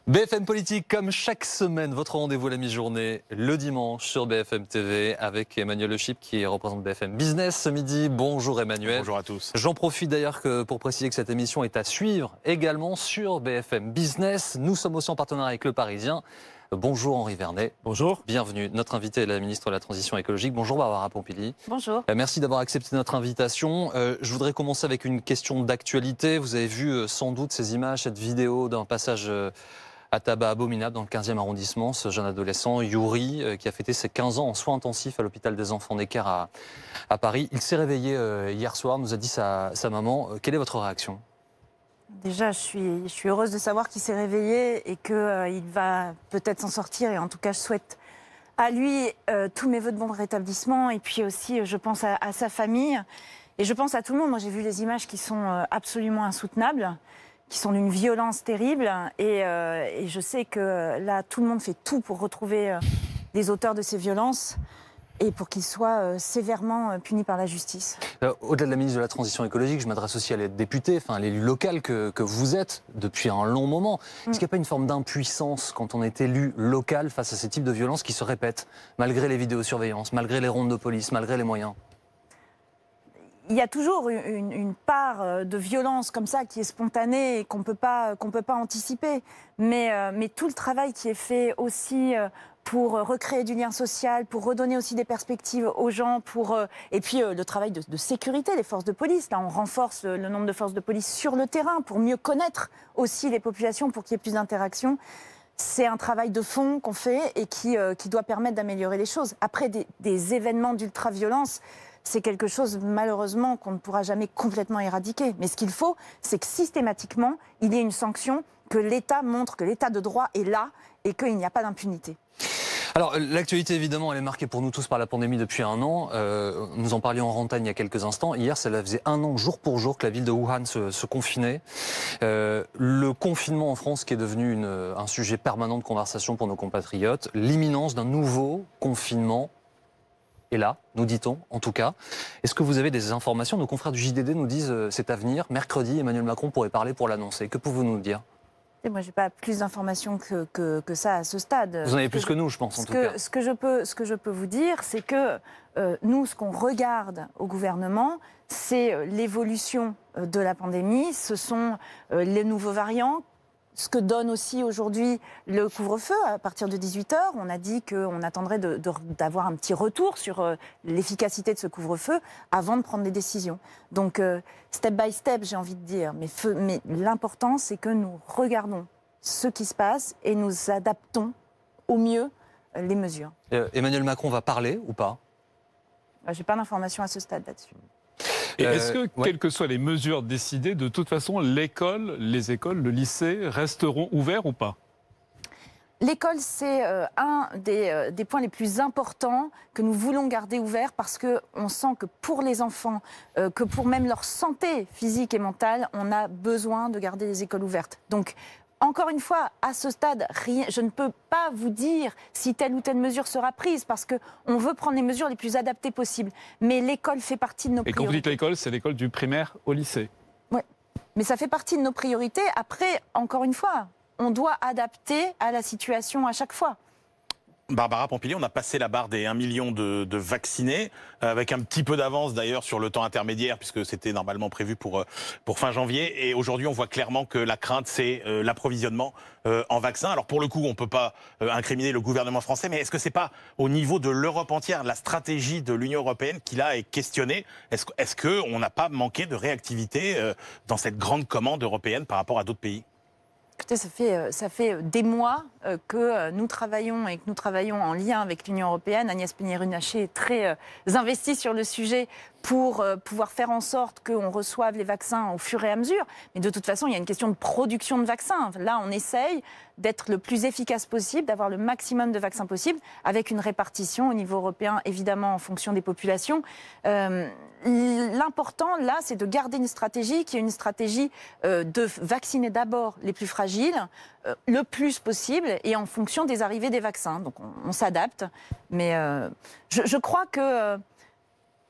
BFM Politique, comme chaque semaine, votre rendez-vous à la mi-journée, le dimanche sur BFM TV, avec Emmanuel Le Chip qui représente BFM Business ce midi. Bonjour Emmanuel. Bonjour à tous. J'en profite d'ailleurs pour préciser que cette émission est à suivre également sur BFM Business. Nous sommes aussi en partenariat avec Le Parisien. Bonjour Henri Vernet. Bonjour. Bienvenue. Notre invité est la ministre de la Transition écologique. Bonjour Barbara Pompili. Bonjour. Merci d'avoir accepté notre invitation. Je voudrais commencer avec une question d'actualité. Vous avez vu sans doute ces images, cette vidéo d'un passage à tabac abominable dans le 15e arrondissement. Ce jeune adolescent, Yuri, qui a fêté ses 15 ans en soins intensifs à l'hôpital des enfants Necker à Paris. Il s'est réveillé hier soir, nous a dit sa maman. Quelle est votre réaction ? Déjà, je suis heureuse de savoir qu'il s'est réveillé et qu'il va peut-être s'en sortir. Et en tout cas, je souhaite à lui tous mes vœux de bon rétablissement. Et puis aussi, je pense à sa famille. Et je pense à tout le monde. Moi, j'ai vu les images qui sont absolument insoutenables, qui sont d'une violence terrible. Et je sais que là, tout le monde fait tout pour retrouver les auteurs de ces violences et pour qu'ils soient sévèrement punis par la justice. Au-delà de la ministre de la Transition écologique, je m'adresse aussi à les députés, à l'élu local que vous êtes depuis un long moment. Est-ce qu'il n'y a pas une forme d'impuissance quand on est élu local face à ces types de violences qui se répètent, malgré les vidéosurveillances, malgré les rondes de police, malgré les moyens ? Il y a toujours une part de violence comme ça qui est spontanée et qu'on peut pas anticiper. Mais tout le travail qui est fait aussi pour recréer du lien social, pour redonner aussi des perspectives aux gens, et puis le travail de sécurité des forces de police. Là, on renforce le nombre de forces de police sur le terrain pour mieux connaître aussi les populations, pour qu'il y ait plus d'interactions. C'est un travail de fond qu'on fait et qui doit permettre d'améliorer les choses. Après, des événements d'ultra-violence, c'est quelque chose, malheureusement, qu'on ne pourra jamais complètement éradiquer. Mais ce qu'il faut, c'est que systématiquement, il y ait une sanction, que l'État montre que l'État de droit est là et qu'il n'y a pas d'impunité. Alors, l'actualité, évidemment, elle est marquée pour nous tous par la pandémie depuis un an. Nous en parlions en Rantagne il y a quelques instants. Hier, ça faisait un an, jour pour jour, que la ville de Wuhan se confinait. Le confinement en France qui est devenu un sujet permanent de conversation pour nos compatriotes. L'imminence d'un nouveau confinement est là, nous dit-on, en tout cas. Est-ce que vous avez des informations ? Nos confrères du JDD nous disent c'est à venir. Mercredi, Emmanuel Macron pourrait parler pour l'annoncer. Que pouvez-vous nous dire ? Et moi, je n'ai pas plus d'informations que ça à ce stade. Vous en avez plus que nous, je pense, en tout cas. Ce que je peux vous dire, c'est que nous, ce qu'on regarde au gouvernement, c'est l'évolution de la pandémie, ce sont les nouveaux variants. Ce que donne aussi aujourd'hui le couvre-feu à partir de 18h. On a dit qu'on attendrait d'avoir un petit retour sur l'efficacité de ce couvre-feu avant de prendre des décisions. Donc, step by step, j'ai envie de dire. Mais l'important, c'est que nous regardons ce qui se passe et nous adaptons au mieux les mesures. Emmanuel Macron va parler ou pas ? Je n'ai pas d'informations à ce stade là-dessus. Et est-ce que, quelles que soient les mesures décidées, de toute façon, les écoles, le lycée resteront ouverts ou pas ? L'école, c'est un des points les plus importants que nous voulons garder ouverts parce qu'on sent que pour les enfants, que pour même leur santé physique et mentale, on a besoin de garder les écoles ouvertes. Donc, encore une fois, à ce stade, je ne peux pas vous dire si telle ou telle mesure sera prise parce qu'on veut prendre les mesures les plus adaptées possibles. Mais l'école fait partie de nos priorités. Et quand vous dites l'école, c'est l'école du primaire au lycée. Oui, mais ça fait partie de nos priorités. Après, encore une fois, on doit adapter à la situation à chaque fois. Barbara Pompili, on a passé la barre des 1 million de vaccinés, avec un petit peu d'avance d'ailleurs sur le temps intermédiaire, puisque c'était normalement prévu pour fin janvier. Et aujourd'hui, on voit clairement que la crainte, c'est l'approvisionnement en vaccins. Alors pour le coup, on ne peut pas incriminer le gouvernement français, mais est-ce que ce n'est pas au niveau de l'Europe entière, la stratégie de l'Union européenne qui là est questionnée ? Est-ce qu'on n'a pas manqué de réactivité dans cette grande commande européenne par rapport à d'autres pays ? Écoutez, ça fait des mois que nous travaillons et que nous travaillons en lien avec l'Union européenne. Agnès Pannier-Runacher est très investie sur le sujet pour pouvoir faire en sorte qu'on reçoive les vaccins au fur et à mesure. Mais de toute façon, il y a une question de production de vaccins. Là, on essaye d'être le plus efficace possible, d'avoir le maximum de vaccins possible, avec une répartition au niveau européen, évidemment, en fonction des populations. L'important, là, c'est de garder une stratégie qui est une stratégie de vacciner d'abord les plus fragiles, le plus possible, et en fonction des arrivées des vaccins. Donc, on s'adapte. Mais je crois que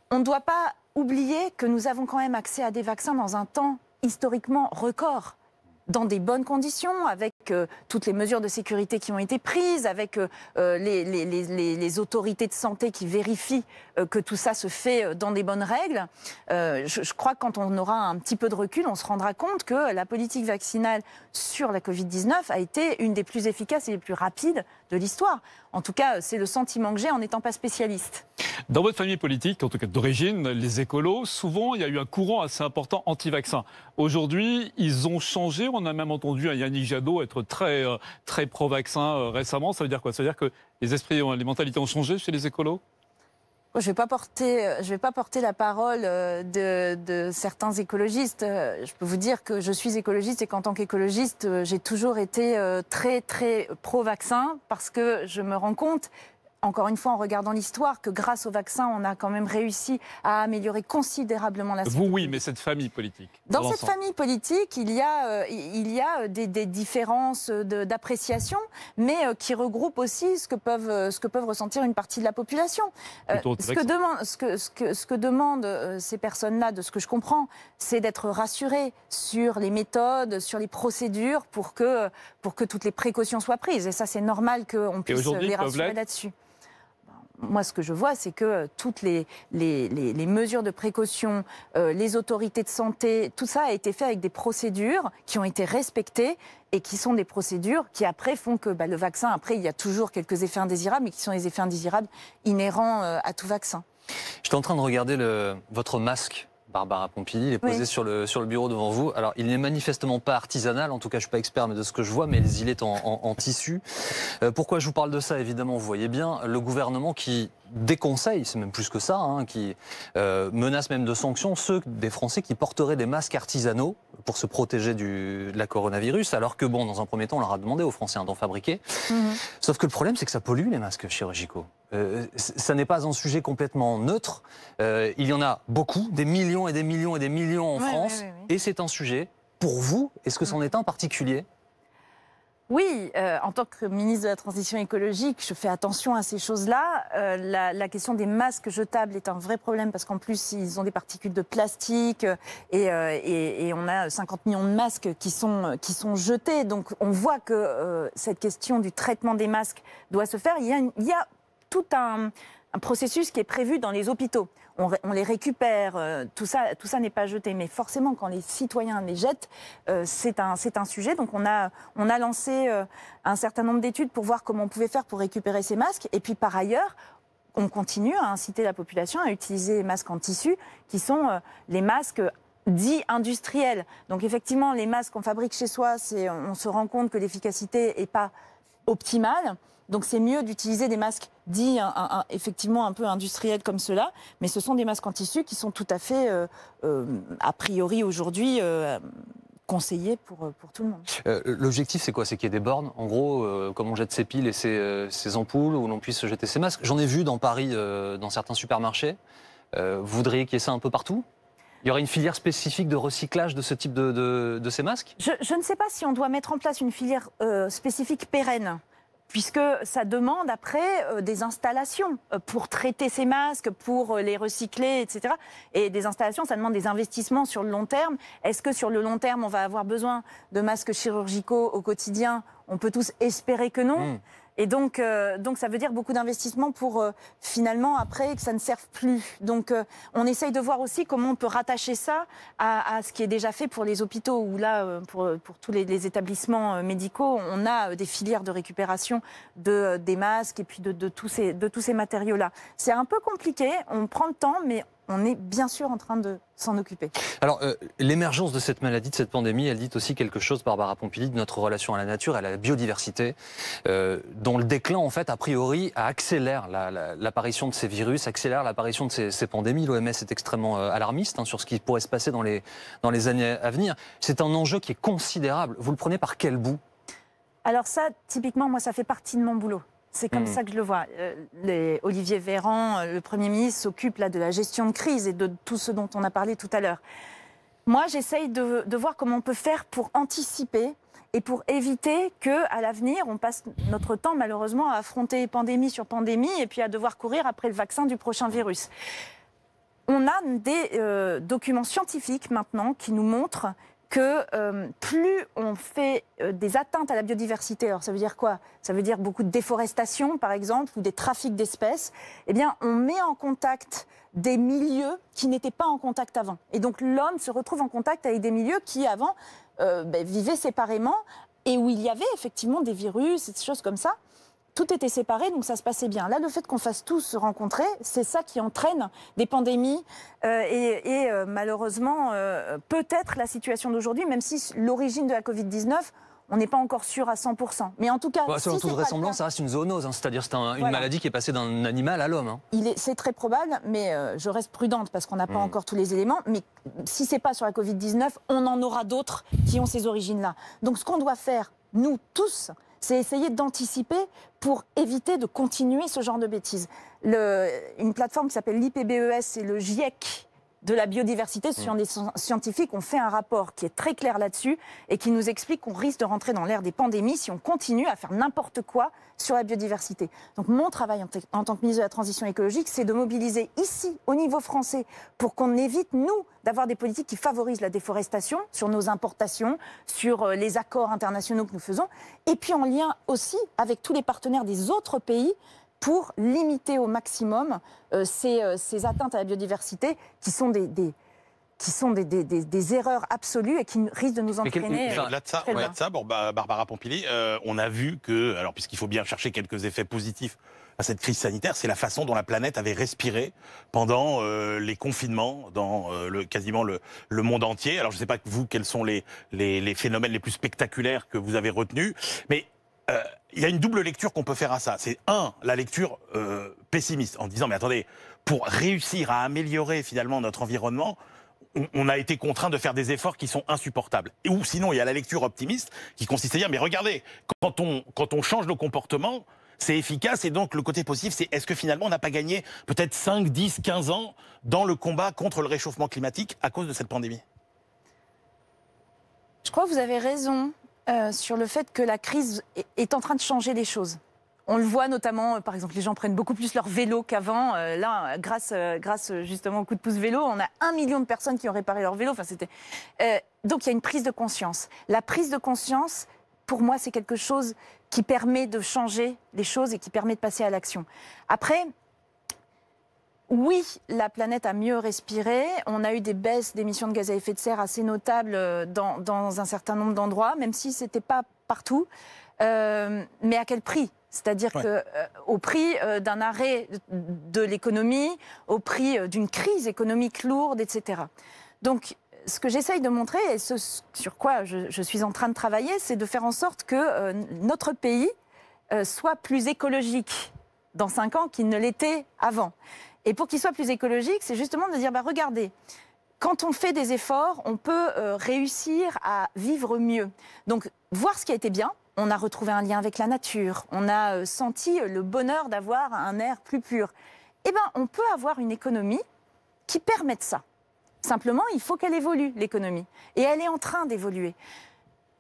on ne doit pas oublier que nous avons quand même accès à des vaccins dans un temps historiquement record, dans des bonnes conditions, avec avec toutes les mesures de sécurité qui ont été prises, avec les autorités de santé qui vérifient que tout ça se fait dans des bonnes règles. Je crois que quand on aura un petit peu de recul, on se rendra compte que la politique vaccinale sur la Covid-19 a été une des plus efficaces et les plus rapides de l'histoire. En tout cas, c'est le sentiment que j'ai en n'étant pas spécialiste. Dans votre famille politique, en tout cas d'origine, les écolos, souvent il y a eu un courant assez important anti-vaccin. Aujourd'hui, ils ont changé. On a même entendu un Yannick Jadot être très pro-vaccin récemment. Ça veut dire quoi? Ça veut dire que les esprits, les mentalités ont changé chez les écolos? Je ne vais pas porter la parole de certains écologistes. Je peux vous dire que je suis écologiste et qu'en tant qu'écologiste, j'ai toujours été très, très pro-vaccin parce que je me rends compte, encore une fois en regardant l'histoire, que grâce au vaccin, on a quand même réussi à améliorer considérablement la santé. Vous, oui, mais cette famille politique. Dans cette famille politique, il y a des différences d'appréciation, mais qui regroupent aussi ce que peuvent ressentir une partie de la population. Ce que demandent ces personnes-là, de ce que je comprends, c'est d'être rassurées sur les méthodes, sur les procédures, pour que toutes les précautions soient prises. Et ça, c'est normal qu'on puisse les rassurer là-dessus. Moi, ce que je vois, c'est que toutes les mesures de précaution, les autorités de santé, tout ça a été fait avec des procédures qui ont été respectées et qui sont des procédures qui, après, font que le vaccin, après, il y a toujours quelques effets indésirables, mais qui sont les effets indésirables inhérents à tout vaccin. J'étais en train de regarder votre masque. Barbara Pompili, il est posé sur le bureau devant vous. Alors, il n'est manifestement pas artisanal, en tout cas, je ne suis pas expert, mais de ce que je vois, mais il est en tissu. Pourquoi je vous parle de ça? Évidemment, vous voyez bien, le gouvernement qui déconseille, c'est même plus que ça, qui menace même de sanctions ceux des Français qui porteraient des masques artisanaux pour se protéger de la coronavirus, alors que, bon, dans un premier temps, on leur a demandé aux Français d'en fabriquer. Sauf que le problème, c'est que ça pollue, les masques chirurgicaux. Ça n'est pas un sujet complètement neutre. Il y en a beaucoup, des millions et des millions et des millions en France, et c'est un sujet. Pour vous, est-ce que c'en est un particulier? Oui, en tant que ministre de la Transition écologique, je fais attention à ces choses-là. La question des masques jetables est un vrai problème parce qu'en plus, ils ont des particules de plastique et on a 50 millions de masques qui sont jetés. Donc on voit que cette question du traitement des masques doit se faire. Il y a tout un processus qui est prévu dans les hôpitaux. On les récupère, tout ça n'est pas jeté. Mais forcément, quand les citoyens les jettent, c'est un sujet. Donc on a lancé un certain nombre d'études pour voir comment on pouvait faire pour récupérer ces masques. Et puis par ailleurs, on continue à inciter la population à utiliser les masques en tissu, qui sont les masques dits industriels. Donc effectivement, les masques qu'on fabrique chez soi, on se rend compte que l'efficacité n'est pas optimale. Donc c'est mieux d'utiliser des masques dits effectivement un peu industriels comme ceux-là, mais ce sont des masques en tissu qui sont tout à fait, a priori aujourd'hui, conseillés pour tout le monde. L'objectif, c'est quoi? C'est qu'il y ait des bornes, en gros, comme on jette ses piles et ses ampoules, où l'on puisse jeter ses masques. J'en ai vu dans Paris, dans certains supermarchés. Vous voudriez qu'il y ait ça un peu partout? Il y aurait une filière spécifique de recyclage de ce type de ces masques? Je ne sais pas si on doit mettre en place une filière spécifique pérenne, puisque ça demande après des installations pour traiter ces masques, pour les recycler, etc. Et des installations, ça demande des investissements sur le long terme. Est-ce que sur le long terme, on va avoir besoin de masques chirurgicaux au quotidien? On peut tous espérer que non. Et donc ça veut dire beaucoup d'investissements pour finalement après que ça ne serve plus. Donc on essaye de voir aussi comment on peut rattacher ça à ce qui est déjà fait pour les hôpitaux, où là pour tous les établissements médicaux, on a des filières de récupération des masques et puis de tous ces matériaux-là. C'est un peu compliqué, on prend le temps, mais on est bien sûr en train de s'en occuper. Alors, l'émergence de cette maladie, de cette pandémie, elle dit aussi quelque chose, Barbara Pompili, de notre relation à la nature et à la biodiversité, dont le déclin, en fait, a priori, accélère l'apparition de ces virus, accélère l'apparition de ces pandémies. L'OMS est extrêmement alarmiste sur ce qui pourrait se passer dans les années à venir. C'est un enjeu qui est considérable. Vous le prenez par quel bout? Alors ça, typiquement, moi, ça fait partie de mon boulot. C'est comme ça que je le vois. Olivier Véran, le Premier ministre, s'occupe là de la gestion de crise et de tout ce dont on a parlé tout à l'heure. Moi, j'essaye de voir comment on peut faire pour anticiper et pour éviter qu'à l'avenir, on passe notre temps, malheureusement, à affronter pandémie sur pandémie et puis à devoir courir après le vaccin du prochain virus. On a des documents scientifiques maintenant qui nous montrent que plus on fait des atteintes à la biodiversité, alors ça veut dire quoi? Ça veut dire beaucoup de déforestation, par exemple, ou des trafics d'espèces. Eh bien, on met en contact des milieux qui n'étaient pas en contact avant. Et donc, l'homme se retrouve en contact avec des milieux qui, avant, vivaient séparément et où il y avait effectivement des virus et des choses comme ça. Tout était séparé, donc ça se passait bien. Là, le fait qu'on fasse tous se rencontrer, c'est ça qui entraîne des pandémies et malheureusement, peut-être la situation d'aujourd'hui, même si l'origine de la Covid-19, on n'est pas encore sûr à 100%. Mais en tout cas, selon toute vraisemblance, ça reste une zoonose, hein, c'est-à-dire c'est une maladie qui est passée d'un animal à l'homme. Hein. C'est très probable, mais je reste prudente parce qu'on n'a pas encore tous les éléments. Mais si c'est pas sur la Covid-19, on en aura d'autres qui ont ces origines-là. Donc ce qu'on doit faire, nous tous, c'est essayer d'anticiper pour éviter de continuer ce genre de bêtises. Une plateforme qui s'appelle l'IPBES, c'est le GIEC de la biodiversité. Ce sont des scientifiques ont fait un rapport qui est très clair là-dessus et qui nous explique qu'on risque de rentrer dans l'ère des pandémies si on continue à faire n'importe quoi sur la biodiversité. Donc mon travail en tant que ministre de la Transition écologique, c'est de mobiliser ici, au niveau français, pour qu'on évite, nous, d'avoir des politiques qui favorisent la déforestation sur nos importations, sur les accords internationaux que nous faisons, et puis en lien aussi avec tous les partenaires des autres pays pour limiter au maximum ces atteintes à la biodiversité qui sont des erreurs absolues et qui risquent de nous entraîner. Au-delà de ça, Barbara Pompili, on a vu que, alors puisqu'il faut bien chercher quelques effets positifs à cette crise sanitaire, c'est la façon dont la planète avait respiré pendant les confinements dans quasiment le monde entier. Alors je ne sais pas vous quels sont les phénomènes les plus spectaculaires que vous avez retenus, mais il y a une double lecture qu'on peut faire à ça. C'est la lecture pessimiste, en disant mais attendez, pour réussir à améliorer finalement notre environnement, on a été contraint de faire des efforts qui sont insupportables. Ou sinon, il y a la lecture optimiste qui consiste à dire mais regardez, quand on change nos comportements, c'est efficace, et donc le côté positif, c'est est-ce que finalement on n'a pas gagné peut-être 5, 10, 15 ans dans le combat contre le réchauffement climatique à cause de cette pandémie? Je crois que vous avez raison sur le fait que la crise est en train de changer les choses. On le voit notamment, par exemple, les gens prennent beaucoup plus leur vélo qu'avant. Là, grâce justement au coup de pouce vélo, on a 1 million de personnes qui ont réparé leur vélo. Enfin, donc il y a une prise de conscience. La prise de conscience, pour moi, c'est quelque chose qui permet de changer les choses et qui permet de passer à l'action. Après, oui, la planète a mieux respiré. On a eu des baisses d'émissions de gaz à effet de serre assez notables dans un certain nombre d'endroits, même si ce n'était pas partout. Mais à quel prix? C'est-à-dire qu'au prix d'un arrêt de l'économie, au prix d'une crise économique lourde, etc. Donc, ce que j'essaye de montrer, et ce sur quoi je suis en train de travailler, c'est de faire en sorte que notre pays soit plus écologique dans 5 ans qu'il ne l'était avant. Et pour qu'il soit plus écologique, c'est justement de dire, regardez, quand on fait des efforts, on peut réussir à vivre mieux. Donc, voir ce qui a été bien. On a retrouvé un lien avec la nature. On a senti le bonheur d'avoir un air plus pur. Eh bien, on peut avoir une économie qui permette ça. Simplement, il faut qu'elle évolue, l'économie. Et elle est en train d'évoluer.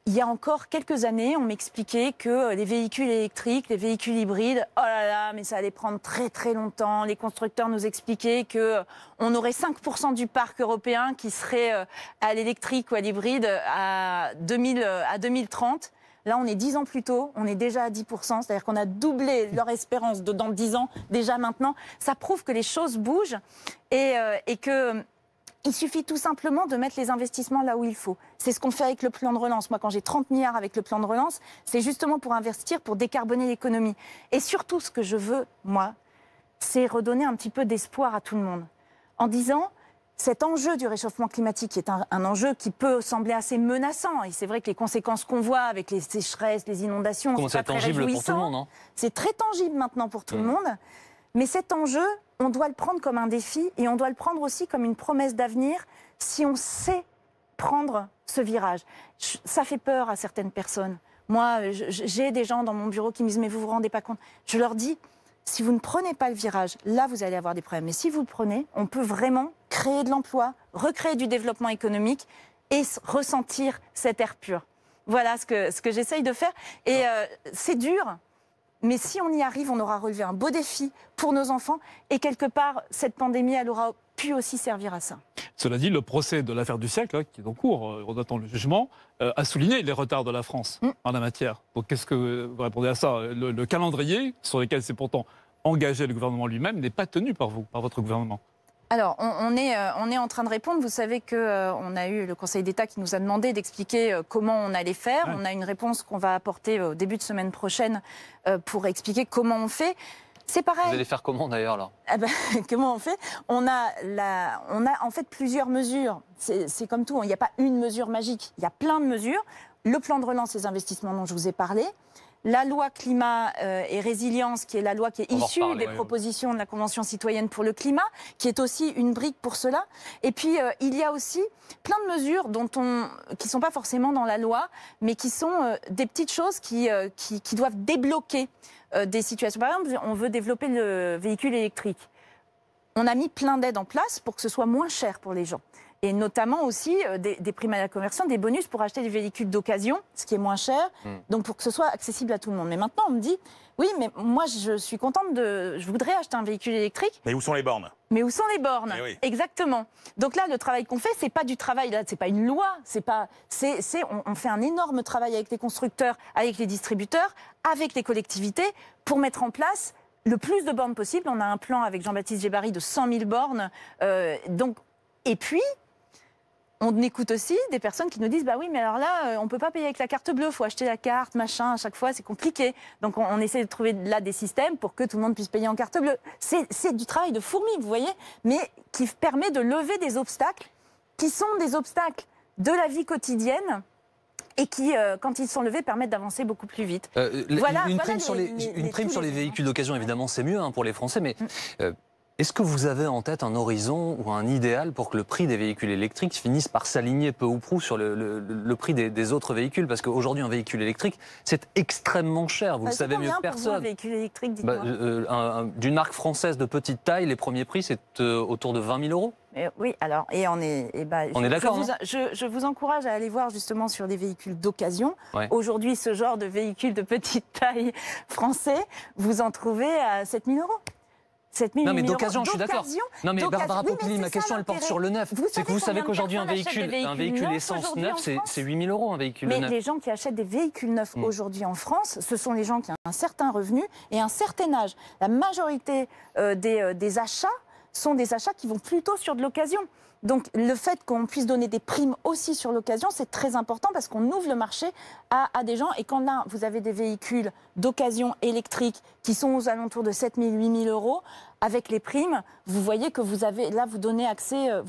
Il y a encore quelques années, on m'expliquait que les véhicules électriques, les véhicules hybrides, oh là là, mais ça allait prendre très très longtemps. Les constructeurs nous expliquaient qu'on aurait 5% du parc européen qui serait à l'électrique ou à l'hybride à 2030. Là, on est 10 ans plus tôt, on est déjà à 10%, c'est-à-dire qu'on a doublé leur espérance dans 10 ans, déjà maintenant. Ça prouve que les choses bougent et qu'il suffit tout simplement de mettre les investissements là où il faut. C'est ce qu'on fait avec le plan de relance. Moi, quand j'ai 30 milliards avec le plan de relance, c'est justement pour investir, pour décarboner l'économie. Et surtout, ce que je veux, moi, c'est redonner un petit peu d'espoir à tout le monde. En disant, cet enjeu du réchauffement climatique qui est un enjeu qui peut sembler assez menaçant, et c'est vrai que les conséquences qu'on voit avec les sécheresses, les inondations, c'est tangible pour tout le monde, hein. C'est très tangible maintenant pour tout le monde, mais cet enjeu, on doit le prendre comme un défi et on doit le prendre aussi comme une promesse d'avenir si on sait prendre ce virage. Ça fait peur à certaines personnes. Moi, j'ai des gens dans mon bureau qui me disent « mais vous vous rendez pas compte ?» Je leur dis « si vous ne prenez pas le virage, là vous allez avoir des problèmes. Mais si vous le prenez, on peut vraiment créer de l'emploi, recréer du développement économique et ressentir cet air pur. » Voilà ce que j'essaye de faire. Et c'est dur, mais si on y arrive, on aura relevé un beau défi pour nos enfants. Et quelque part, cette pandémie, elle aura pu aussi servir à ça. Cela dit, le procès de l'affaire du siècle, qui est en cours, on attend le jugement, a souligné les retards de la France en la matière. Donc qu'est-ce que vous répondez à ça? Le calendrier, sur lequel c'est pourtant engagé le gouvernement lui-même, n'est pas tenu par vous, par votre gouvernement. Alors, on est en train de répondre. Vous savez qu'on a eu le Conseil d'État qui nous a demandé d'expliquer comment on allait faire. Ouais. On a une réponse qu'on va apporter au début de semaine prochaine pour expliquer comment on fait. C'est pareil. Vous allez faire comment d'ailleurs là? Comment on fait? On a en fait plusieurs mesures. C'est comme tout, il n'y a pas une mesure magique. Il y a plein de mesures. Le plan de relance, les investissements dont je vous ai parlé. La loi climat et résilience, qui est la loi qui est issue des propositions de la Convention citoyenne pour le climat, qui est aussi une brique pour cela. Et puis, il y a aussi plein de mesures qui ne sont pas forcément dans la loi, mais qui sont des petites choses qui doivent débloquer des situations. Par exemple, on veut développer le véhicule électrique. On a mis plein d'aides en place pour que ce soit moins cher pour les gens. Et notamment aussi des primes à la conversion, des bonus pour acheter des véhicules d'occasion, ce qui est moins cher, donc pour que ce soit accessible à tout le monde. Mais maintenant, on me dit, oui, mais moi, je suis contente je voudrais acheter un véhicule électrique. Mais où sont les bornes? Mais où sont les bornes? Oui. Exactement. Donc là, le travail qu'on fait, c'est pas du travail, là, c'est pas une loi, on fait un énorme travail avec les constructeurs, avec les distributeurs, avec les collectivités, pour mettre en place le plus de bornes possible. On a un plan avec Jean-Baptiste Djebbari de 100 000 bornes. Et puis, on écoute aussi des personnes qui nous disent « bah oui, mais alors là, on ne peut pas payer avec la carte bleue, il faut acheter la carte, machin, à chaque fois, c'est compliqué. » Donc on essaie de trouver là des systèmes pour que tout le monde puisse payer en carte bleue. C'est du travail de fourmi, vous voyez, mais qui permet de lever des obstacles qui sont des obstacles de la vie quotidienne et qui, quand ils sont levés, permettent d'avancer beaucoup plus vite. Une prime sur les véhicules d'occasion, évidemment, c'est mieux pour les Français, mais... Est-ce que vous avez en tête un horizon ou un idéal pour que le prix des véhicules électriques finisse par s'aligner peu ou prou sur le prix des autres véhicules? Parce qu'aujourd'hui, un véhicule électrique, c'est extrêmement cher. Vous le savez mieux que personne. Pour vous, un véhicule électrique, dites-moi. D'une marque française de petite taille, les premiers prix, c'est autour de 20 000 euros. Oui, alors, et on est d'accord. Je vous encourage à aller voir justement sur des véhicules d'occasion. Ouais. Aujourd'hui, ce genre de véhicule de petite taille français, vous en trouvez à 7 000 euros. Non mais d'occasion, je suis d'accord. Non mais Barbara Pompili, ma question elle porte sur le neuf. C'est que vous savez qu'aujourd'hui un véhicule essence neuf, c'est 8 000 euros un véhicule neuf. Mais les gens qui achètent des véhicules neufs aujourd'hui en France, ce sont les gens qui ont un certain revenu et un certain âge. La majorité des achats sont des achats qui vont plutôt sur de l'occasion. Donc le fait qu'on puisse donner des primes aussi sur l'occasion, c'est très important parce qu'on ouvre le marché à des gens. Et quand là, vous avez des véhicules d'occasion électriques qui sont aux alentours de 7 000, 8 000 euros, avec les primes, vous voyez que vous donnez accès à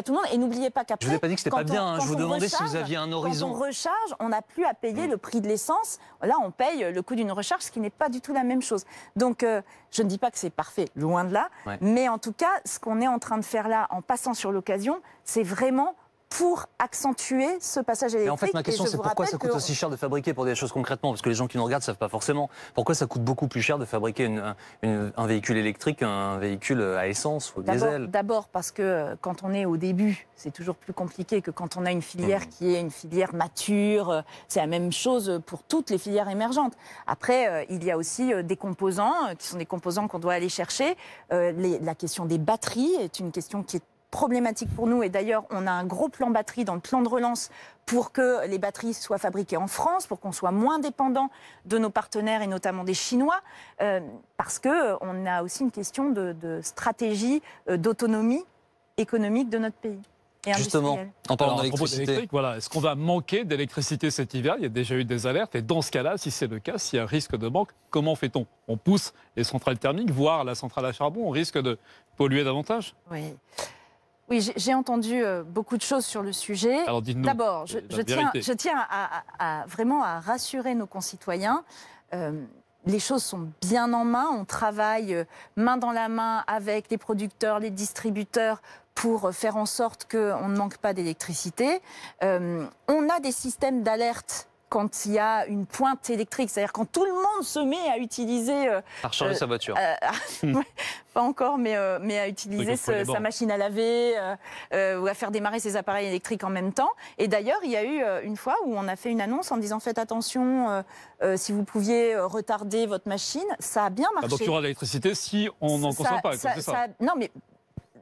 tout le monde. Et n'oubliez pas qu'après, je vous ai pas dit que c'était pas bien. Je vous demandais si vous aviez un horizon. Quand on recharge, on n'a plus à payer le prix de l'essence. Là, on paye le coût d'une recharge, ce qui n'est pas du tout la même chose. Donc, je ne dis pas que c'est parfait, loin de là. Ouais. Mais en tout cas, ce qu'on est en train de faire là, en passant sur l'occasion, c'est vraiment pour accentuer ce passage électrique. Et en fait, ma question, c'est pourquoi ça coûte aussi cher de fabriquer pour des choses concrètement? Parce que les gens qui nous regardent ne savent pas forcément. Pourquoi ça coûte beaucoup plus cher de fabriquer un véhicule électrique qu'un véhicule à essence ou diesel? D'abord parce que quand on est au début, c'est toujours plus compliqué que quand on a une filière qui est une filière mature. C'est la même chose pour toutes les filières émergentes. Après, il y a aussi des composants qui sont des composants qu'on doit aller chercher. La question des batteries est une question qui est problématique pour nous, et d'ailleurs on a un gros plan batterie dans le plan de relance pour que les batteries soient fabriquées en France, pour qu'on soit moins dépendant de nos partenaires et notamment des Chinois, parce qu'on a aussi une question de stratégie d'autonomie économique de notre pays. Justement, en parlant d'électricité, voilà, est-ce qu'on va manquer d'électricité cet hiver? Il y a déjà eu des alertes, et dans ce cas-là, si c'est le cas, s'il y a un risque de manque, comment fait-on? On pousse les centrales thermiques, voire la centrale à charbon, on risque de polluer davantage? Oui, j'ai entendu beaucoup de choses sur le sujet. Alors dites-nous. D'abord, je tiens vraiment à rassurer nos concitoyens. Les choses sont bien en main. On travaille main dans la main avec les producteurs, les distributeurs pour faire en sorte qu'on ne manque pas d'électricité. On a des systèmes d'alerte quand il y a une pointe électrique, c'est-à-dire quand tout le monde se met à utiliser... à recharger sa voiture. Pas encore, mais à utiliser sa machine à laver ou à faire démarrer ses appareils électriques en même temps. Et d'ailleurs, il y a eu une fois où on a fait une annonce en disant « Faites attention, si vous pouviez retarder votre machine », ça a bien marché. Donc il y aura de l'électricité si on n'en consomme pas, c'est ça. Non, mais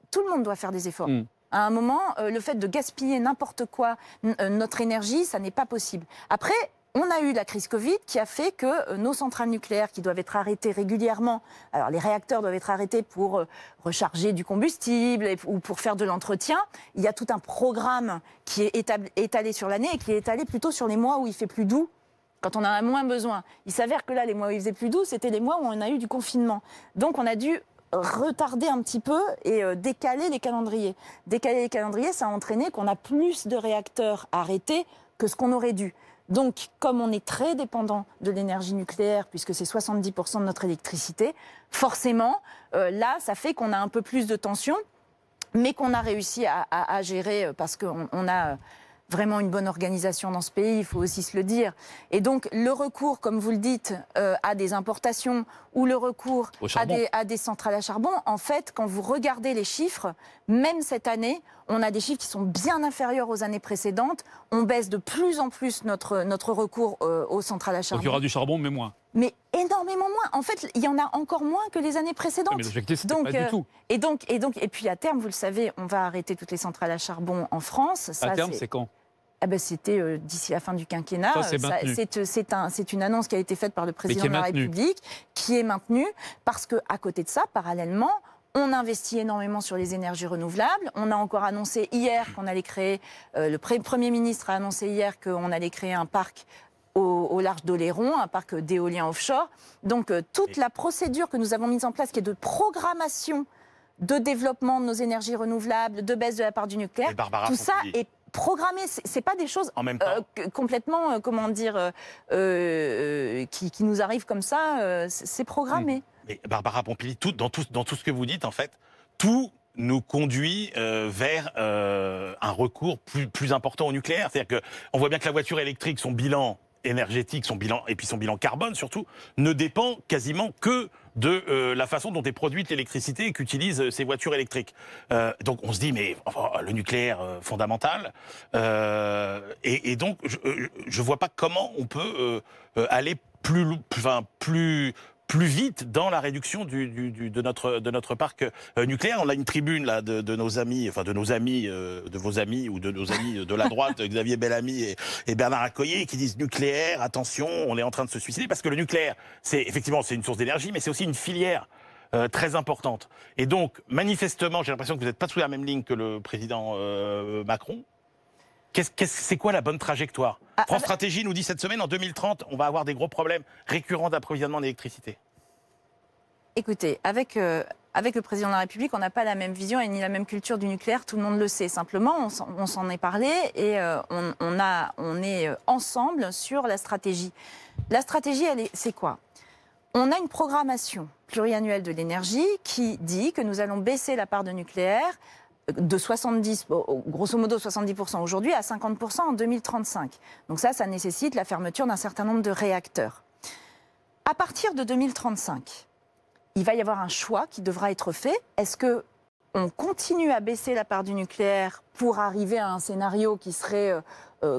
tout le monde doit faire des efforts. À un moment, le fait de gaspiller n'importe quoi, notre énergie, ça n'est pas possible. Après, on a eu la crise Covid qui a fait que nos centrales nucléaires qui doivent être arrêtées régulièrement, alors les réacteurs doivent être arrêtés pour recharger du combustible ou pour faire de l'entretien. Il y a tout un programme qui est étalé sur l'année et qui est étalé plutôt sur les mois où il fait plus doux, quand on en a moins besoin. Il s'avère que là, les mois où il faisait plus doux, c'était les mois où on a eu du confinement. Donc on a dû retarder un petit peu et décaler les calendriers. Décaler les calendriers, ça a entraîné qu'on a plus de réacteurs arrêtés que ce qu'on aurait dû. Donc, comme on est très dépendant de l'énergie nucléaire, puisque c'est 70% de notre électricité, forcément, là, ça fait qu'on a un peu plus de tension, mais qu'on a réussi à gérer parce qu'on a vraiment une bonne organisation dans ce pays, il faut aussi se le dire. Et donc, le recours, comme vous le dites, à des importations ou le recours à des centrales à charbon, en fait, quand vous regardez les chiffres, même cette année, on a des chiffres qui sont bien inférieurs aux années précédentes. On baisse de plus en plus notre recours aux centrales à charbon. Donc il y aura du charbon, mais moins. Mais énormément moins. En fait, il y en a encore moins que les années précédentes. Mais l'objectif, c'était pas du tout. Et puis à terme, vous le savez, on va arrêter toutes les centrales à charbon en France. À terme, c'est quand ? C'était d'ici la fin du quinquennat. C'est une annonce qui a été faite par le président de la République, qui est maintenue, parce qu'à côté de ça, parallèlement, on investit énormément sur les énergies renouvelables. On a encore annoncé hier qu'on allait créer, le Premier ministre a annoncé hier qu'on allait créer un parc au large d'Oléron, un parc d'éolien offshore. Donc toute la procédure que nous avons mise en place, qui est de programmation de développement de nos énergies renouvelables, de baisse de la part du nucléaire, tout ça est programmé, c'est pas des choses complètement, qui nous arrivent comme ça, c'est programmé. Mais Barbara Pompili, dans tout ce que vous dites, en fait, tout nous conduit vers un recours plus important au nucléaire. C'est-à-dire qu'on voit bien que la voiture électrique, son bilan énergétique, son bilan carbone surtout, ne dépend quasiment que de la façon dont est produite l'électricité et qu'utilisent ces voitures électriques. Donc on se dit, mais le nucléaire, fondamental. Et donc je vois pas comment on peut aller plus vite dans la réduction de notre parc nucléaire. On a une tribune là de nos amis, de vos amis ou de nos amis de la droite, Xavier Bellamy et Bernard Accoyer, qui disent nucléaire, attention, on est en train de se suicider, parce que le nucléaire, c'est une source d'énergie, mais c'est aussi une filière très importante. Et donc, manifestement, j'ai l'impression que vous n'êtes pas sous la même ligne que le président Macron. C'est quoi la bonne trajectoire ? France Stratégie nous dit cette semaine, en 2030, on va avoir des gros problèmes récurrents d'approvisionnement en électricité. Écoutez, avec le président de la République, on n'a pas la même vision et ni la même culture du nucléaire, tout le monde le sait. Simplement, on s'en est parlé et on est ensemble sur la stratégie. La stratégie, c'est quoi ? On a une programmation pluriannuelle de l'énergie qui dit que nous allons baisser la part de nucléaire de 70, grosso modo 70% aujourd'hui, à 50% en 2035. Donc ça nécessite la fermeture d'un certain nombre de réacteurs. À partir de 2035, il va y avoir un choix qui devra être fait. Est-ce qu'on continue à baisser la part du nucléaire pour arriver à un scénario qui serait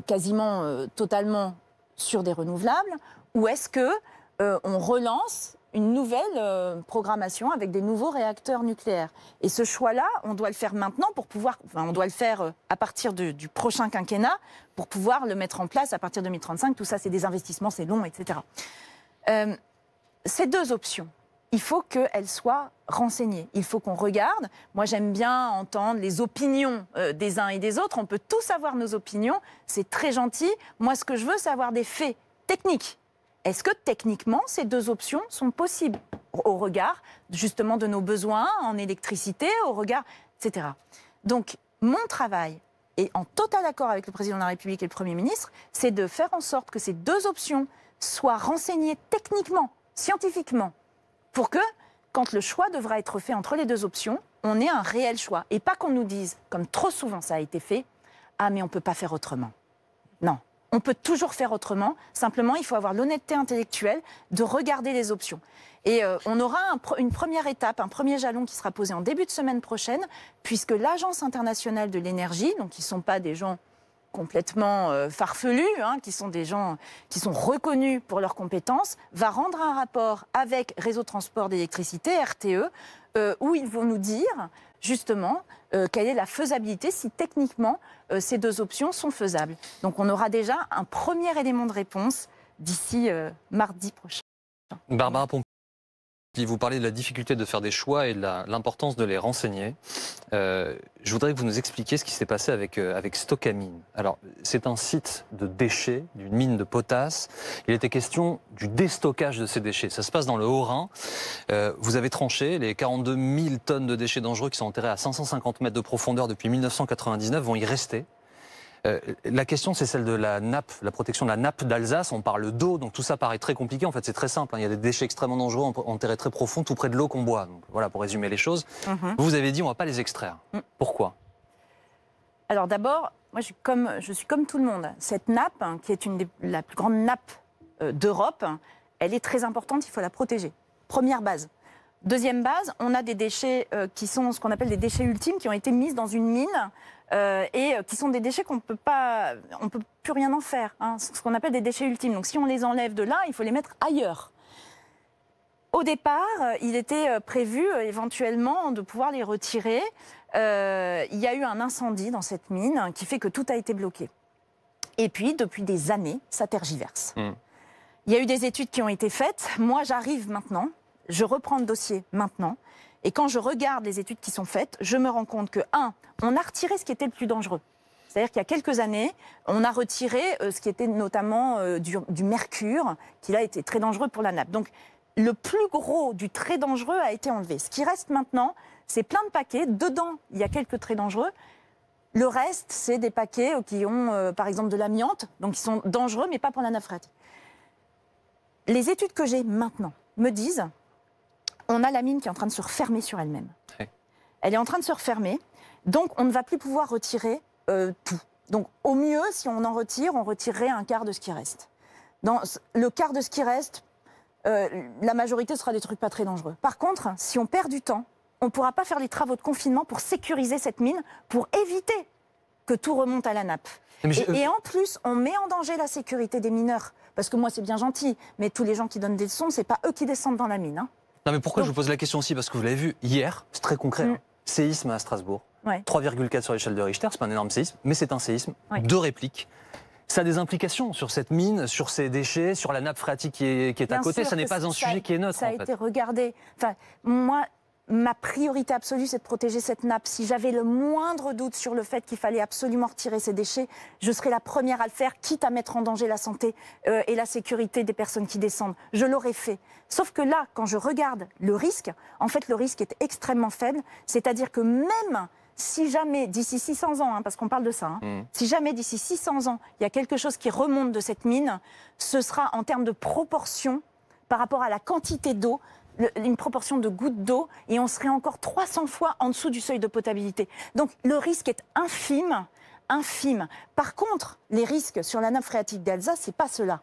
quasiment totalement sur des renouvelables, ou est-ce qu'on relance une nouvelle programmation avec des nouveaux réacteurs nucléaires? Et ce choix-là, on doit le faire maintenant on doit le faire à partir du prochain quinquennat pour pouvoir le mettre en place à partir de 2035. Tout ça, c'est des investissements, c'est long, etc. Ces deux options, il faut qu'elles soient renseignées. Il faut qu'on regarde. Moi, j'aime bien entendre les opinions des uns et des autres. On peut tous avoir nos opinions. C'est très gentil. Moi, ce que je veux, c'est avoir des faits techniques. Est-ce que techniquement, ces deux options sont possibles au regard justement de nos besoins en électricité, au regard, etc. Donc, mon travail, et en total accord avec le président de la République et le Premier ministre, c'est de faire en sorte que ces deux options soient renseignées techniquement, scientifiquement, pour que, quand le choix devra être fait entre les deux options, on ait un réel choix. Et pas qu'on nous dise, comme trop souvent ça a été fait, « Ah, mais on ne peut pas faire autrement ». Non. On peut toujours faire autrement. Simplement, il faut avoir l'honnêteté intellectuelle de regarder les options. Et on aura une première étape, un premier jalon qui sera posé en début de semaine prochaine, puisque l'Agence internationale de l'énergie, donc qui ne sont pas des gens complètement farfelus, qui sont des gens qui sont reconnus pour leurs compétences, va rendre un rapport avec Réseau de transport d'électricité, RTE, où ils vont nous dire justement quelle est la faisabilité, si techniquement ces deux options sont faisables. Donc on aura déjà un premier élément de réponse d'ici mardi prochain. Barbara Pompili, vous parlez de la difficulté de faire des choix et de l'importance de les renseigner. Je voudrais que vous nous expliquiez ce qui s'est passé avec Stocamine. Alors, c'est un site de déchets, d'une mine de potasse. Il était question du déstockage de ces déchets. Ça se passe dans le Haut-Rhin. Vous avez tranché, les 42 000 tonnes de déchets dangereux qui sont enterrés à 550 mètres de profondeur depuis 1999 vont y rester. La question, c'est celle de la nappe, la protection de la nappe d'Alsace. On parle d'eau, donc tout ça paraît très compliqué. En fait, c'est très simple. Il y a des déchets extrêmement dangereux enterrés très profond, tout près de l'eau qu'on boit. Donc, voilà, pour résumer les choses. Vous avez dit, on ne va pas les extraire. Pourquoi? Alors d'abord, moi, je suis comme tout le monde. Cette nappe, qui est la plus grande nappe d'Europe, elle est très importante. Il faut la protéger. Première base. Deuxième base, on a des déchets qui sont ce qu'on appelle des déchets ultimes, qui ont été mis dans une mine et qui sont des déchets on peut plus rien en faire. Hein, ce qu'on appelle des déchets ultimes. Donc si on les enlève de là, il faut les mettre ailleurs. Au départ, il était prévu éventuellement de pouvoir les retirer. Il y a eu un incendie dans cette mine qui fait que tout a été bloqué. Et puis, depuis des années, ça tergiverse. Il y a eu des études qui ont été faites. Moi, j'arrive maintenant. Je reprends le dossier maintenant. Et quand je regarde les études qui sont faites, je me rends compte que, on a retiré ce qui était le plus dangereux. C'est-à-dire qu'il y a quelques années, on a retiré ce qui était notamment du mercure, qui là était très dangereux pour la nappe. Donc, le plus gros du très dangereux a été enlevé. Ce qui reste maintenant, c'est plein de paquets. Dedans, il y a quelques très dangereux. Le reste, c'est des paquets qui ont, par exemple, de l'amiante, donc qui sont dangereux, mais pas pour la nappe phréatique. Les études que j'ai maintenant me disent, on a la mine qui est en train de se refermer sur elle-même. Oui. Elle est en train de se refermer, donc on ne va plus pouvoir retirer tout. Donc au mieux, si on en retire, on retirerait un quart de ce qui reste. Dans le quart de ce qui reste, la majorité sera des trucs pas très dangereux. Par contre, si on perd du temps, on ne pourra pas faire les travaux de confinement pour sécuriser cette mine, pour éviter que tout remonte à la nappe. Et en plus, on met en danger la sécurité des mineurs. Parce que moi, c'est bien gentil, mais tous les gens qui donnent des leçons, ce n'est pas eux qui descendent dans la mine. Hein. Non, mais pourquoi je vous pose la question aussi? Parce que vous l'avez vu hier, c'est très concret. Hein. Séisme à Strasbourg. Ouais. 3,4 sur l'échelle de Richter, c'est pas un énorme séisme, mais c'est un séisme. Ouais. 2 répliques. Ça a des implications sur cette mine, sur ces déchets, sur la nappe phréatique qui est à côté. Ça n'est pas un sujet qui est neutre. Ça a été regardé. Enfin, moi, ma priorité absolue, c'est de protéger cette nappe. Si j'avais le moindre doute sur le fait qu'il fallait absolument retirer ces déchets, je serais la première à le faire, quitte à mettre en danger la santé et la sécurité des personnes qui descendent. Je l'aurais fait. Sauf que là, quand je regarde le risque, en fait, le risque est extrêmement faible. C'est-à-dire que même si jamais, d'ici 600 ans, parce qu'on parle de ça, si jamais d'ici 600 ans, il y a quelque chose qui remonte de cette mine, ce sera en termes de proportion par rapport à la quantité d'eau, une proportion de gouttes d'eau, et on serait encore 300 fois en dessous du seuil de potabilité. Donc le risque est infime, infime. Par contre, les risques sur la nappe phréatique d'Alsace, c'est pas cela.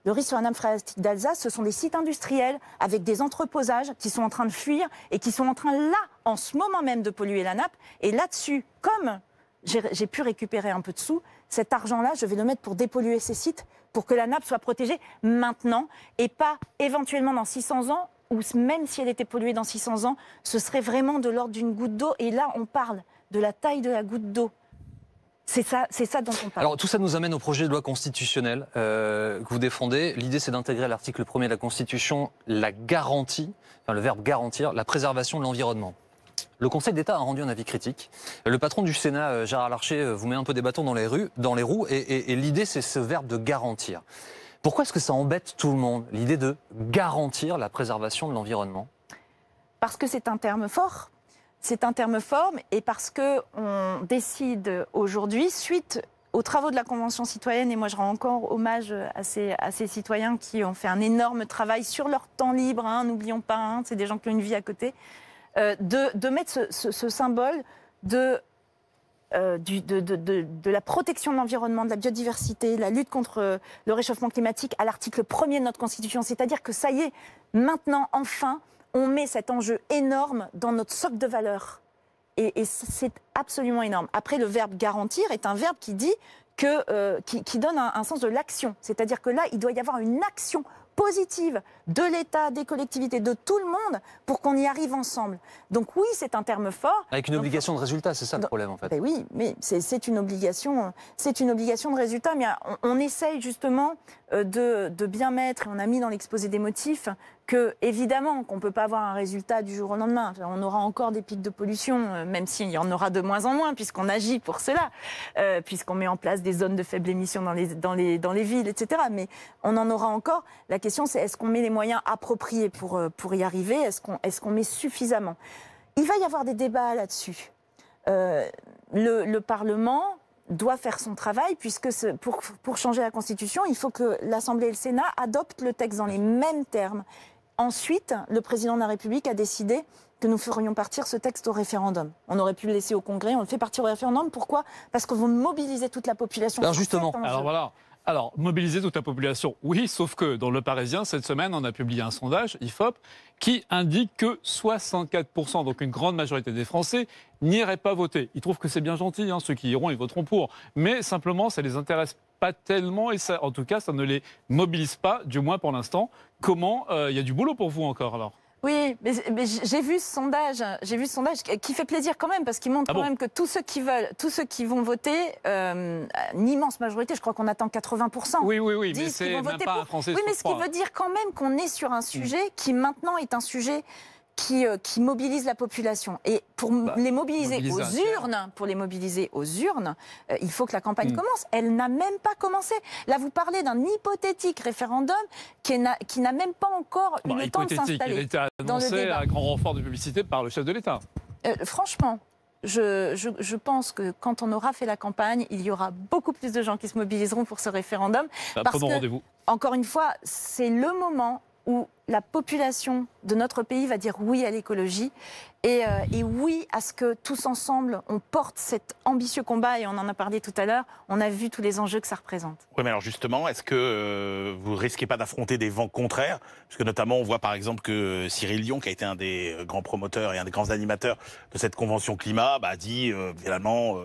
Le risque sur la nappe phréatique d'Alsace, ce sont des sites industriels avec des entreposages qui sont en train de fuir et qui sont en train, là, en ce moment même, de polluer la nappe. Et là-dessus, comme j'ai pu récupérer un peu de sous, cet argent-là, je vais le mettre pour dépolluer ces sites, pour que la nappe soit protégée maintenant et pas éventuellement dans 600 ans, ou même si elle était polluée dans 600 ans, ce serait vraiment de l'ordre d'une goutte d'eau. Et là, on parle de la taille de la goutte d'eau. C'est ça dont on parle. Alors tout ça nous amène au projet de loi constitutionnelle que vous défendez. L'idée, c'est d'intégrer à l'article 1er de la Constitution la garantie, enfin le verbe garantir, la préservation de l'environnement. Le Conseil d'État a rendu un avis critique. Le patron du Sénat, Gérard Larcher, vous met un peu des bâtons dans les roues, et l'idée, c'est ce verbe de garantir. Pourquoi est-ce que ça embête tout le monde, l'idée de garantir la préservation de l'environnement? Parce que c'est un terme fort. C'est un terme fort, et parce qu'on décide aujourd'hui, suite aux travaux de la Convention citoyenne, et moi je rends encore hommage à ces citoyens qui ont fait un énorme travail sur leur temps libre, n'oublions pas, c'est des gens qui ont une vie à côté, de mettre ce symbole de la protection de l'environnement, de la biodiversité, la lutte contre le réchauffement climatique à l'article 1er de notre Constitution. C'est-à-dire que ça y est, maintenant, enfin, on met cet enjeu énorme dans notre socle de valeurs. Et c'est absolument énorme. Après, le verbe garantir est un verbe qui dit qui donne un sens de l'action. C'est-à-dire que là, il doit y avoir une action positive de l'État, des collectivités, de tout le monde pour qu'on y arrive ensemble. Donc oui, c'est un terme fort. Avec une obligation de résultat, c'est ça le problème en fait. Ben oui, mais c'est une obligation de résultat. Mais on essaye justement de bien mettre, et on a mis dans l'exposé des motifs, que évidemment qu'on ne peut pas avoir un résultat du jour au lendemain. On aura encore des pics de pollution, même s'il y en aura de moins en moins, puisqu'on agit pour cela, puisqu'on met en place des zones de faible émission dans les villes, etc. Mais on en aura encore. La question, c'est est-ce qu'on met les moyens appropriés pour y arriver? Est-ce qu'on met suffisamment? Il va y avoir des débats là-dessus. Le Parlement doit faire son travail, puisque pour changer la Constitution, il faut que l'Assemblée et le Sénat adoptent le texte dans les mêmes termes. Ensuite, le président de la République a décidé que nous ferions partir ce texte au référendum. On aurait pu le laisser au Congrès, on le fait partir au référendum. Pourquoi? Parce qu'on veut mobiliser toute la population. Alors justement, Alors, mobiliser toute la population, oui, sauf que dans Le Parisien, cette semaine, on a publié un sondage, IFOP, qui indique que 64%, donc une grande majorité des Français, n'iraient pas voter. Ils trouvent que c'est bien gentil, hein, ceux qui iront, ils voteront pour. Mais simplement, ça ne les intéresse pas tellement, et ça, en tout cas, ça ne les mobilise pas, du moins pour l'instant. Comment il y a du boulot pour vous encore, alors? Oui, mais j'ai vu ce sondage qui fait plaisir quand même, parce qu'il montre quand même que tous ceux qui vont voter, une immense majorité, je crois qu'on attend 80%. Oui, mais c'est même pas un Français. Oui, mais ce qui veut dire quand même qu'on est sur un sujet qui maintenant est un sujet qui mobilise la population. Et pour les mobiliser aux urnes, il faut que la campagne commence. Elle n'a même pas commencé. Là, vous parlez d'un hypothétique référendum qui n'a même pas encore eu le temps de s'installer. Il a été annoncé à grand renfort de publicité par le chef de l'État. Franchement, je pense que quand on aura fait la campagne, il y aura beaucoup plus de gens qui se mobiliseront pour ce référendum. Prenons rendez-vous. Encore une fois, c'est le moment où la population de notre pays va dire oui à l'écologie et oui à ce que tous ensemble on porte cet ambitieux combat, et on en a parlé tout à l'heure, on a vu tous les enjeux que ça représente. Oui, mais alors justement, est-ce que vous risquez pas d'affronter des vents contraires? Parce que notamment, on voit par exemple que Cyril Dion, qui a été un des grands promoteurs et un des grands animateurs de cette convention climat, a dit finalement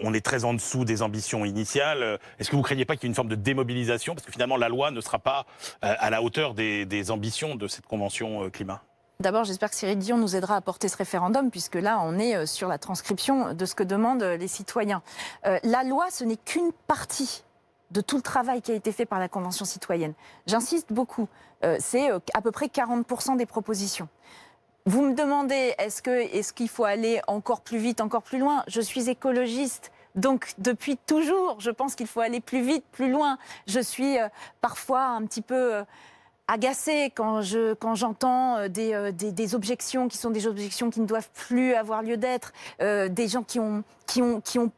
on est très en dessous des ambitions initiales. Est-ce que vous craignez pas qu'il y ait une forme de démobilisation? Parce que finalement, la loi ne sera pas à la hauteur des ambitions de cette convention climat. D'abord, j'espère que Cyril Dion nous aidera à porter ce référendum, puisque là, on est sur la transcription de ce que demandent les citoyens. La loi, ce n'est qu'une partie de tout le travail qui a été fait par la Convention citoyenne. J'insiste beaucoup, c'est à peu près 40% des propositions. Vous me demandez, est-ce qu'il faut aller encore plus vite, encore plus loin? Je suis écologiste. Donc, depuis toujours, je pense qu'il faut aller plus vite, plus loin. Je suis parfois un petit peu agacée quand j'entends des objections qui sont des objections qui ne doivent plus avoir lieu d'être, des gens qui ont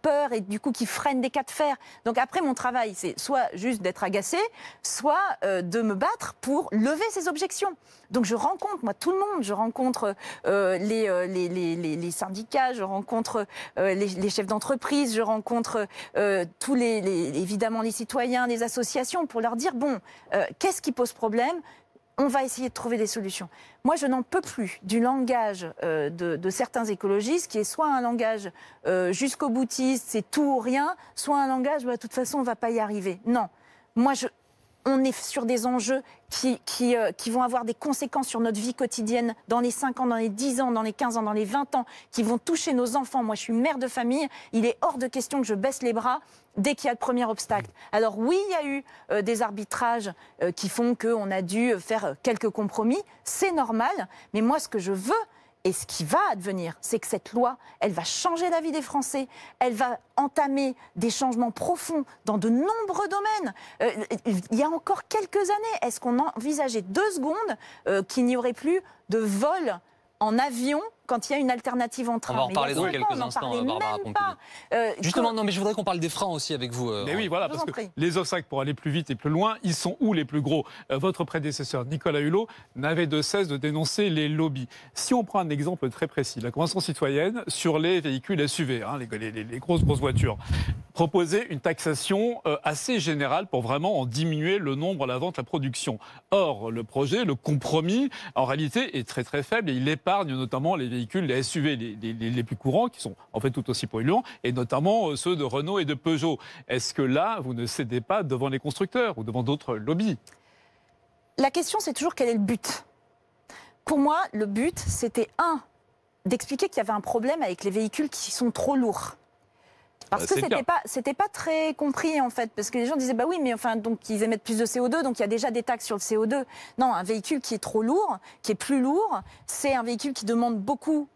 peur et du coup qui freinent des cas de fer. Donc après, mon travail, c'est soit juste d'être agacée, soit de me battre pour lever ces objections. Donc je rencontre, moi, tout le monde. Je rencontre les syndicats, je rencontre les chefs d'entreprise, je rencontre évidemment les citoyens, les associations, pour leur dire, bon, qu'est-ce qui pose problème? On va essayer de trouver des solutions. Moi, je n'en peux plus du langage de certains écologistes, qui est soit un langage jusqu'au boutiste, c'est tout ou rien, soit un langage, de toute façon, on ne va pas y arriver. Non. Moi, on est sur des enjeux qui vont avoir des conséquences sur notre vie quotidienne dans les 5 ans, dans les 10 ans, dans les 15 ans, dans les 20 ans, qui vont toucher nos enfants. Moi, je suis mère de famille. Il est hors de question que je baisse les bras dès qu'il y a le premier obstacle. Alors oui, il y a eu des arbitrages qui font qu'on a dû faire quelques compromis. C'est normal. Mais moi, ce que je veux, et ce qui va advenir, c'est que cette loi, elle va changer la vie des Français. Elle va entamer des changements profonds dans de nombreux domaines. Il y a encore quelques années, est-ce qu'on envisageait 2 secondes qu'il n'y aurait plus de vol en avion quand il y a une alternative en train? On va en reparler dans quelques instants, Barbara Pompili. Justement, non, mais je voudrais qu'on parle des freins aussi avec vous. Mais oui, voilà, parce que les obstacles pour aller plus vite et plus loin, ils sont où les plus gros? Votre prédécesseur, Nicolas Hulot, n'avait de cesse de dénoncer les lobbies. Si on prend un exemple très précis, la Convention citoyenne sur les véhicules SUV, les grosses voitures, proposait une taxation assez générale pour vraiment en diminuer le nombre, la vente, la production. Or, le projet, le compromis, en réalité, est très très faible et il épargne notamment les véhicules, les SUV les plus courants, qui sont en fait tout aussi polluants, et notamment ceux de Renault et de Peugeot. Est-ce que là, vous ne cédez pas devant les constructeurs ou devant d'autres lobbies? la question, c'est toujours quel est le but. Pour moi, le but, c'était d'expliquer qu'il y avait un problème avec les véhicules qui sont trop lourds. Parce que c'était pas très compris en fait, parce que les gens disaient bah oui, mais enfin donc ils émettent plus de CO2, donc il y a déjà des taxes sur le CO2. Non, un véhicule qui est trop lourd, qui est plus lourd, c'est un véhicule qui demande beaucoup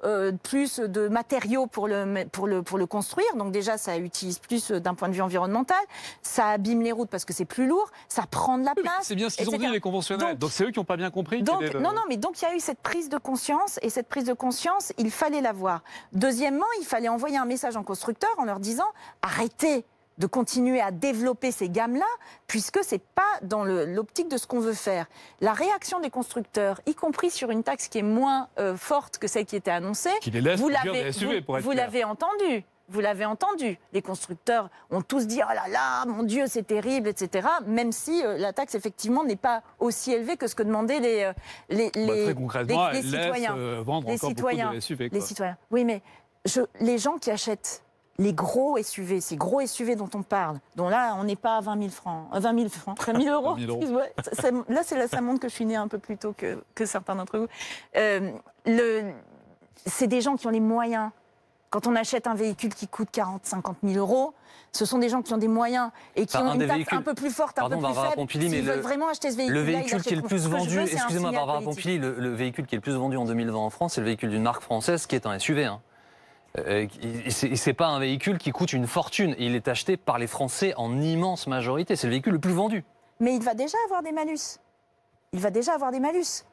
plus de matériaux pour le construire. Donc déjà ça utilise plus d'un point de vue environnemental, ça abîme les routes parce que c'est plus lourd, ça prend de la place. C'est bien ce qu'ils ont dit les conventionnels. Donc c'est eux qui n'ont pas bien compris. Non, mais donc il y a eu cette prise de conscience, et cette prise de conscience, il fallait l'avoir. Deuxièmement, il fallait envoyer un message aux constructeurs en leur disant arrêtez de continuer à développer ces gammes-là, puisque ce n'est pas dans l'optique de ce qu'on veut faire. La réaction des constructeurs, y compris sur une taxe qui est moins forte que celle qui était annoncée, vous l'avez entendu. Vous l'avez entendu. Les constructeurs ont tous dit « Oh là là, mon Dieu, c'est terrible, etc. » Même si la taxe, effectivement, n'est pas aussi élevée que ce que demandaient les citoyens. Vendre encore beaucoup de SUV. Les citoyens. Oui, mais les gens qui achètent les gros SUV, ces gros SUV dont on parle, dont là, on n'est pas à 20 000 francs, 20 000 francs, 20 000 euros. Là, ça montre que je suis née un peu plus tôt que certains d'entre vous. C'est des gens qui ont les moyens. Quand on achète un véhicule qui coûte 40 000, 50 000 euros, ce sont des gens qui ont des moyens et qui ont une taxe un peu plus forte, un peu plus faible. S'ils veulent vraiment acheter ce véhicule, le véhicule qui est le plus vendu, excusez-moi Barbara Pompili, le véhicule qui est le plus vendu en 2020 en France, c'est le véhicule d'une marque française qui est un SUV. Hein. C'est pas un véhicule qui coûte une fortune. Il est acheté par les Français en immense majorité. C'est le véhicule le plus vendu. Mais il va déjà avoir des malus.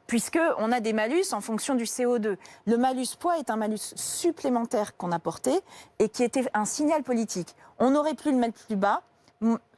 Puisqu'on a des malus en fonction du CO2. Le malus poids est un malus supplémentaire qu'on a porté et qui était un signal politique. On aurait pu le mettre plus bas,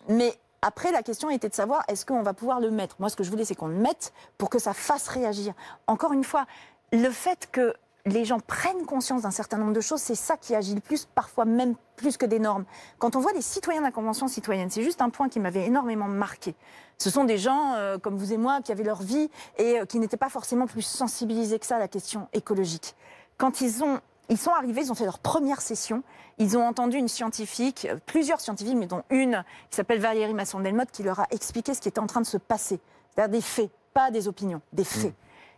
mais après, la question était de savoir est-ce qu'on va pouvoir le mettre. Moi, ce que je voulais, c'est qu'on le mette pour que ça fasse réagir. Encore une fois, le fait que les gens prennent conscience d'un certain nombre de choses, c'est ça qui agit le plus, parfois même plus que des normes. Quand on voit les citoyens de la Convention citoyenne, c'est juste un point qui m'avait énormément marqué. Ce sont des gens comme vous et moi qui avaient leur vie et qui n'étaient pas forcément plus sensibilisés que ça à la question écologique. Quand ils sont arrivés, ils ont fait leur première session, ils ont entendu une scientifique, plusieurs scientifiques, mais dont une qui s'appelle Valérie Masson-Delmotte, qui leur a expliqué ce qui était en train de se passer. C'est-à-dire des faits, pas des opinions, des faits.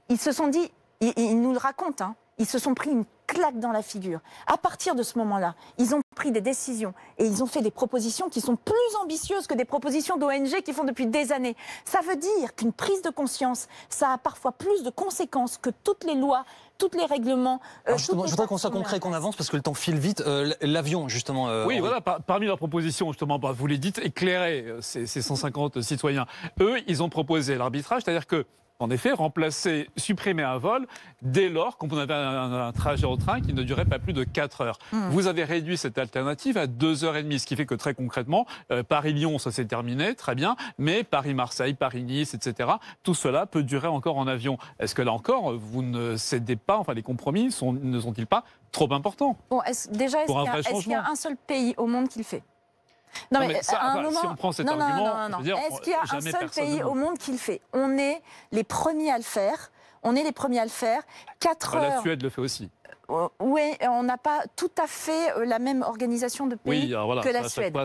Ils se sont dit, ils nous le racontent, hein, ils se sont pris une claque dans la figure. À partir de ce moment-là, ils ont pris des décisions et ils ont fait des propositions qui sont plus ambitieuses que des propositions d'ONG qui font depuis des années. Ça veut dire qu'une prise de conscience, ça a parfois plus de conséquences que toutes les lois, tous les règlements. Justement, je voudrais qu'on soit concret, qu'on avance, parce que le temps file vite. L'avion, justement. Oui, voilà, parmi leurs propositions, justement, vous les dites, éclairer ces 150 citoyens. Eux, ils ont proposé l'arbitrage, c'est-à-dire que, en effet, remplacer, supprimer un vol dès lors qu'on avait un trajet au train qui ne durait pas plus de 4 heures. Vous avez réduit cette alternative à 2h30, ce qui fait que très concrètement, Paris-Lyon, ça s'est terminé, très bien, mais Paris-Marseille, Paris-Nice, etc., tout cela peut durer encore en avion. Est-ce que là encore, vous ne cédez pas, enfin les compromis ne sont-ils pas trop importants? Bon, est-ce qu'il y a un seul pays au monde qui le fait? Non, mais ça, à un moment, si on prend cet argument, est-ce qu'il y a un seul pays au monde qui le fait? On est les premiers à le faire. 4 heures. La Suède le fait aussi. Oui, on n'a pas tout à fait la même organisation de pays que la Suède.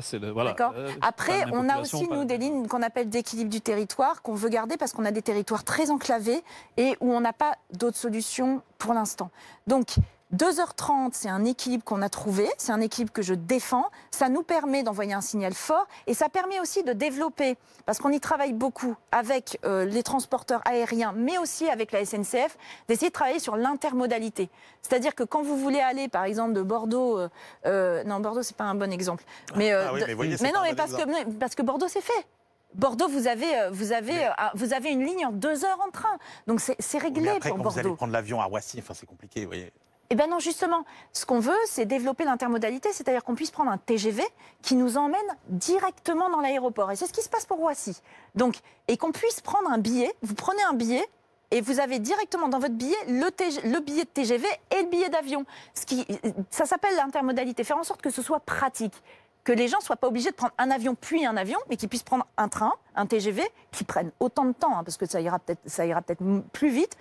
Après, on a aussi, nous, des lignes qu'on appelle d'équilibre du territoire, qu'on veut garder parce qu'on a des territoires très enclavés et où on n'a pas d'autres solutions pour l'instant. Donc, 2h30, c'est un équilibre qu'on a trouvé, c'est un équilibre que je défends, ça nous permet d'envoyer un signal fort et ça permet aussi de développer, parce qu'on y travaille beaucoup avec les transporteurs aériens, mais aussi avec la SNCF, d'essayer de travailler sur l'intermodalité. C'est-à-dire que quand vous voulez aller, par exemple, de Bordeaux, non, Bordeaux, c'est pas un bon exemple, mais, parce que Bordeaux, c'est fait. Bordeaux, vous avez une ligne en 2 heures en train, donc c'est réglé mais après, pour quand Bordeaux. Vous allez prendre l'avion à Roissy, enfin, c'est compliqué, vous voyez. Eh bien non, justement, ce qu'on veut, c'est développer l'intermodalité, c'est-à-dire qu'on puisse prendre un TGV qui nous emmène directement dans l'aéroport. Et c'est ce qui se passe pour Roissy. Donc, et qu'on puisse prendre un billet, vous prenez un billet, et vous avez directement dans votre billet le billet de TGV et le billet d'avion. Ça s'appelle l'intermodalité, faire en sorte que ce soit pratique. Que les gens ne soient pas obligés de prendre un avion puis un avion, mais qu'ils puissent prendre un train, un TGV, qui prennent autant de temps, hein, parce que ça ira peut-être plus vite.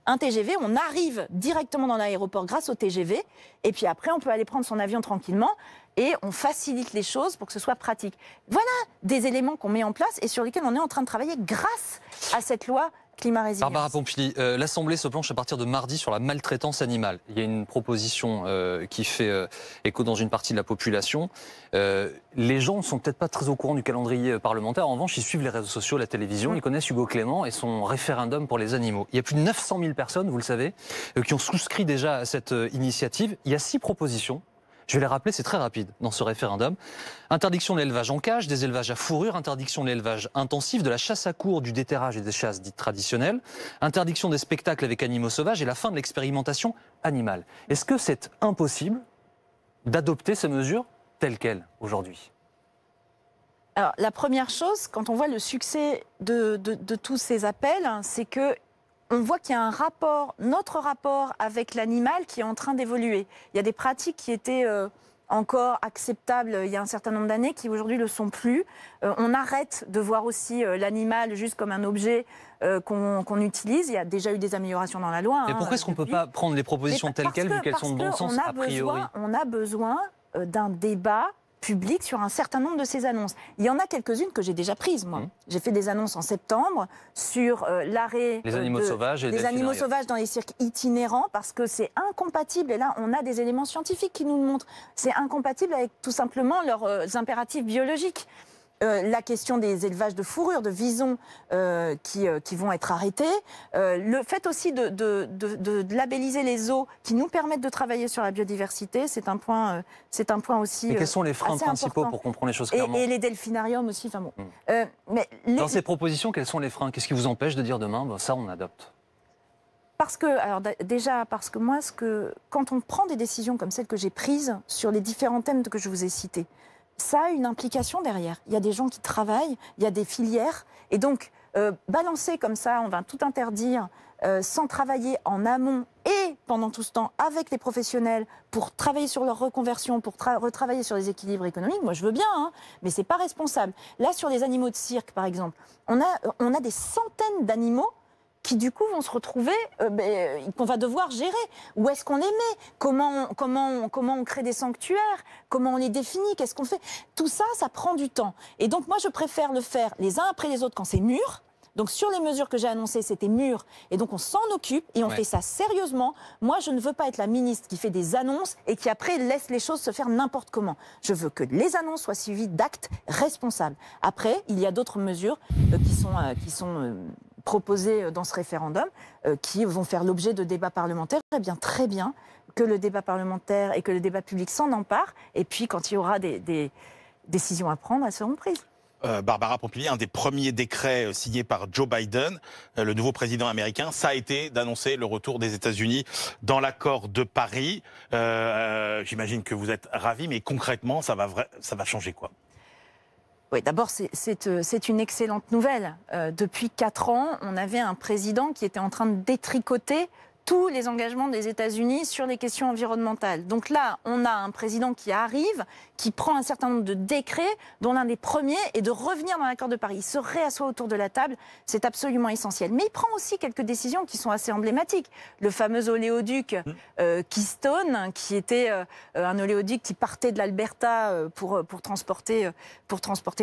Un TGV, on arrive directement dans l'aéroport grâce au TGV, et puis après, on peut aller prendre son avion tranquillement. et on facilite les choses pour que ce soit pratique. Voilà des éléments qu'on met en place et sur lesquels on est en train de travailler grâce à cette loi climat résilience. Barbara Pompili, l'Assemblée se penche à partir de mardi sur la maltraitance animale. Il y a une proposition qui fait écho dans une partie de la population. Les gens ne sont peut-être pas très au courant du calendrier parlementaire. En revanche, ils suivent les réseaux sociaux, la télévision. Ils connaissent Hugo Clément et son référendum pour les animaux. Il y a plus de 900 000 personnes, vous le savez, qui ont souscrit déjà à cette initiative. Il y a 6 propositions. Je vais les rappeler, c'est très rapide dans ce référendum. Interdiction de l'élevage en cage, des élevages à fourrure, interdiction de l'élevage intensif, de la chasse à courre, du déterrage et des chasses dites traditionnelles, interdiction des spectacles avec animaux sauvages et la fin de l'expérimentation animale. Est-ce que c'est impossible d'adopter ces mesures telles quelles aujourd'hui ? Alors, la première chose, quand on voit le succès de tous ces appels, c'est que on voit qu'il y a un rapport, notre rapport avec l'animal qui est en train d'évoluer. Il y a des pratiques qui étaient encore acceptables il y a un certain nombre d'années, qui aujourd'hui ne le sont plus. On arrête de voir aussi l'animal juste comme un objet qu'on utilise. Il y a déjà eu des améliorations dans la loi. Et pourquoi est-ce qu'on ne peut pas prendre les propositions telles quelles, vu qu'elles sont de bon sens a priori ? On a besoin d'un débat public sur un certain nombre de ces annonces. Il y en a quelques-unes que j'ai déjà prises, moi. J'ai fait des annonces en septembre sur l'arrêt des animaux sauvages et des animaux sauvages dans les cirques itinérants, parce que c'est incompatible, et là on a des éléments scientifiques qui nous le montrent, c'est incompatible avec tout simplement leurs impératifs biologiques. La question des élevages de fourrure, de visons qui vont être arrêtés. Le fait aussi de labelliser les eaux qui nous permettent de travailler sur la biodiversité, c'est un point aussi. Et quels sont les freins principaux important. pour comprendre les choses clairement ? Et les delphinariums aussi. Enfin bon. Dans ces propositions, quels sont les freins ? Qu'est-ce qui vous empêche de dire demain, ça on adopte ? Parce que moi, quand on prend des décisions comme celles que j'ai prises sur les différents thèmes que je vous ai cités, ça a une implication derrière. Il y a des gens qui travaillent, il y a des filières. Et donc, balancer comme ça, on va tout interdire, sans travailler en amont et pendant tout ce temps avec les professionnels pour travailler sur leur reconversion, pour retravailler sur les équilibres économiques, moi je veux bien, hein, mais c'est pas responsable. Là, sur les animaux de cirque, par exemple, on a des centaines d'animaux qui du coup vont se retrouver, qu'on va devoir gérer. Où est-ce qu'on les met ? Comment on crée des sanctuaires ? Comment on les définit ? Qu'est-ce qu'on fait ? Tout ça, ça prend du temps. Et donc moi, je préfère le faire les uns après les autres quand c'est mûr. Donc sur les mesures que j'ai annoncées, c'était mûr. Et donc on s'en occupe et on fait ça sérieusement. Moi, je ne veux pas être la ministre qui fait des annonces et qui après laisse les choses se faire n'importe comment. Je veux que les annonces soient suivies d'actes responsables. Après, il y a d'autres mesures qui sont proposées dans ce référendum, qui vont faire l'objet de débats parlementaires. Eh bien, très bien que le débat parlementaire et que le débat public s'en emparent. Et puis, quand il y aura des décisions à prendre, elles seront prises. Barbara Pompili, un des premiers décrets signés par Joe Biden, le nouveau président américain, ça a été d'annoncer le retour des États-Unis dans l'accord de Paris. J'imagine que vous êtes ravis, mais concrètement, ça va changer quoi ? Oui, d'abord, c'est une excellente nouvelle. Depuis 4 ans, on avait un président qui était en train de détricoter tous les engagements des États-Unis sur les questions environnementales. Donc là, on a un président qui arrive, qui prend un certain nombre de décrets, dont l'un des premiers est de revenir dans l'accord de Paris. Il se réassoit autour de la table, c'est absolument essentiel. Mais il prend aussi quelques décisions qui sont assez emblématiques. Le fameux oléoduc Keystone, qui était un oléoduc qui partait de l'Alberta pour transporter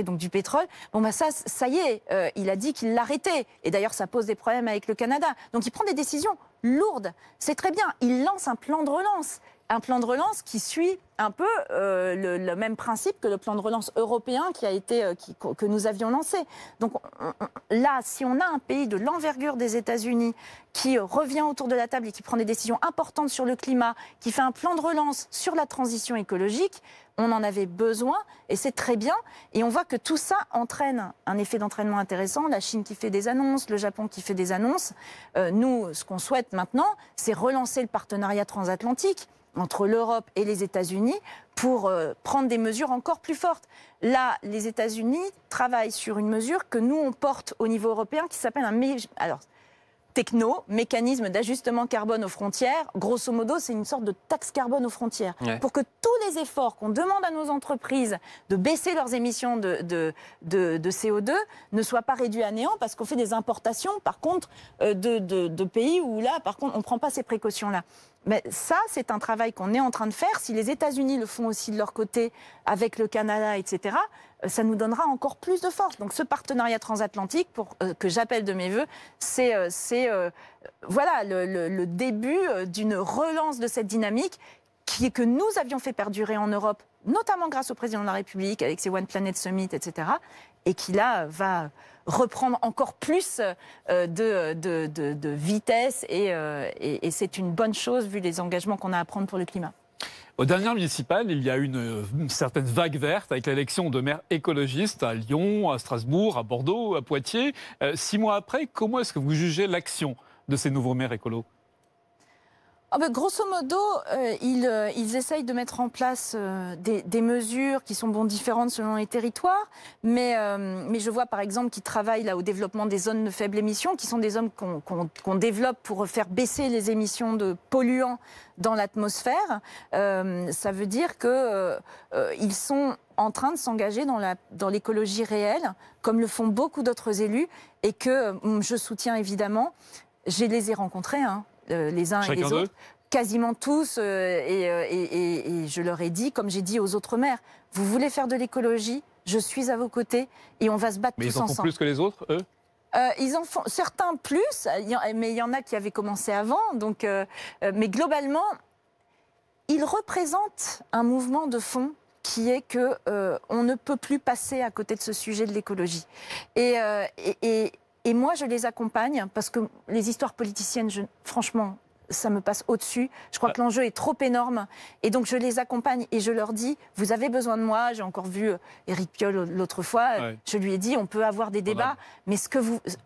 donc du pétrole. Bon, bah ça y est, il a dit qu'il l'arrêtait. Et d'ailleurs, ça pose des problèmes avec le Canada. Donc il prend des décisions lourde. C'est très bien. Il lance un plan de relance. Un plan de relance qui suit un peu le même principe que le plan de relance européen que nous avions lancé. Donc là, si on a un pays de l'envergure des États-Unis qui revient autour de la table et qui prend des décisions importantes sur le climat, qui fait un plan de relance sur la transition écologique, on en avait besoin et c'est très bien. Et on voit que tout ça entraîne un effet d'entraînement intéressant. La Chine qui fait des annonces, le Japon qui fait des annonces. Nous, ce qu'on souhaite maintenant, c'est relancer le partenariat transatlantique entre l'Europe et les États-Unis pour prendre des mesures encore plus fortes. Là, les États-Unis travaillent sur une mesure que nous, on porte au niveau européen qui s'appelle mécanisme d'ajustement carbone aux frontières. Grosso modo, c'est une sorte de taxe carbone aux frontières. Ouais. Pour que tous les efforts qu'on demande à nos entreprises de baisser leurs émissions de CO2 ne soient pas réduits à néant parce qu'on fait des importations, par contre, de pays où là, par contre, on ne prend pas ces précautions-là. Mais ça, c'est un travail qu'on est en train de faire. Si les États-Unis le font aussi de leur côté, avec le Canada, etc., ça nous donnera encore plus de force. Donc ce partenariat transatlantique, que j'appelle de mes voeux, c'est voilà, le début d'une relance de cette dynamique que nous avions fait perdurer en Europe, notamment grâce au président de la République, avec ses One Planet Summit, etc., et qui là va reprendre encore plus de vitesse, et c'est une bonne chose vu les engagements qu'on a à prendre pour le climat. Aux dernières municipales, il y a une certaine vague verte avec l'élection de maires écologistes à Lyon, à Strasbourg, à Bordeaux, à Poitiers. 6 mois après, comment est-ce que vous jugez l'action de ces nouveaux maires écolos ? Grosso modo, ils essayent de mettre en place des mesures qui sont différentes selon les territoires, mais je vois par exemple qu'ils travaillent là au développement des zones de faible émission, qui sont des zones qu'on développe pour faire baisser les émissions de polluants dans l'atmosphère. Ça veut dire qu'ils sont en train de s'engager dans l'écologie réelle, comme le font beaucoup d'autres élus, et que je soutiens évidemment. Je les ai rencontrés, les uns et les autres, quasiment tous, et je leur ai dit, comme j'ai dit aux autres maires, vous voulez faire de l'écologie, je suis à vos côtés et on va se battre tous ensemble. Mais ils en font plus que les autres, eux ? Ils en font certains plus, mais il y en a qui avaient commencé avant. Donc, mais globalement, ils représentent un mouvement de fond qui est que on ne peut plus passer à côté de ce sujet de l'écologie. Et moi, je les accompagne parce que les histoires politiciennes, franchement, ça me passe au-dessus. Je crois que l'enjeu est trop énorme. Et donc, je les accompagne et je leur dis, vous avez besoin de moi. J'ai encore vu Éric Piolle l'autre fois. Ouais. Je lui ai dit, on peut avoir des débats, mais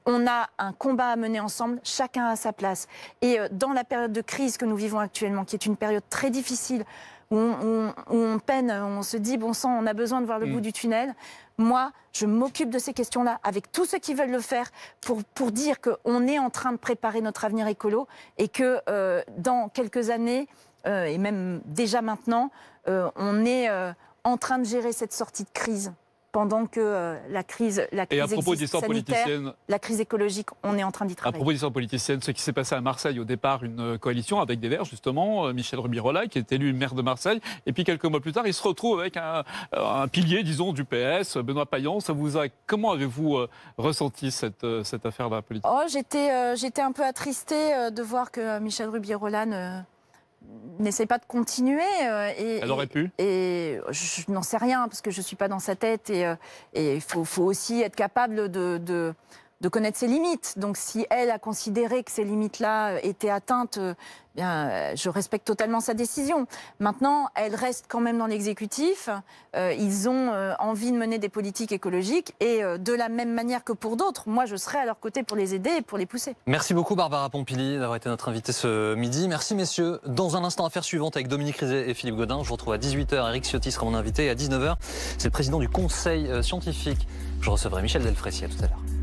on a un combat à mener ensemble, chacun à sa place. Et dans la période de crise que nous vivons actuellement, qui est une période très difficile, où on peine, on se dit, bon sang, on a besoin de voir le bout du tunnel. Moi, je m'occupe de ces questions-là avec tous ceux qui veulent le faire pour dire qu'on est en train de préparer notre avenir écolo et que dans quelques années, et même déjà maintenant, on est en train de gérer cette sortie de crise. Pendant que la crise et à propos d'histoire politicienne, la crise écologique, on est en train d'y travailler. À propos d'histoire politicienne, ce qui s'est passé à Marseille, au départ, une coalition avec des Verts, justement, Michel Rubirola, qui est élu maire de Marseille, et puis quelques mois plus tard, il se retrouve avec un pilier, disons, du PS, Benoît Payan. Comment avez-vous ressenti cette affaire-là politique ? J'étais un peu attristée de voir que Michel Rubirola n'essaie pas de continuer. Elle aurait pu. Et je n'en sais rien, parce que je ne suis pas dans sa tête. Et il faut aussi être capable de connaître ses limites. Donc si elle a considéré que ces limites-là étaient atteintes, bien, je respecte totalement sa décision. Maintenant, elle reste quand même dans l'exécutif. Ils ont envie de mener des politiques écologiques et de la même manière que pour d'autres, moi je serai à leur côté pour les aider et pour les pousser. Merci beaucoup Barbara Pompili d'avoir été notre invitée ce midi. Merci messieurs. Dans un instant, affaire suivante avec Dominique Rizet et Philippe Godin. Je vous retrouve à 18h. Eric Ciotti sera mon invité. Et à 19h, c'est le président du conseil scientifique. Je recevrai Michel Delfraissy. À tout à l'heure.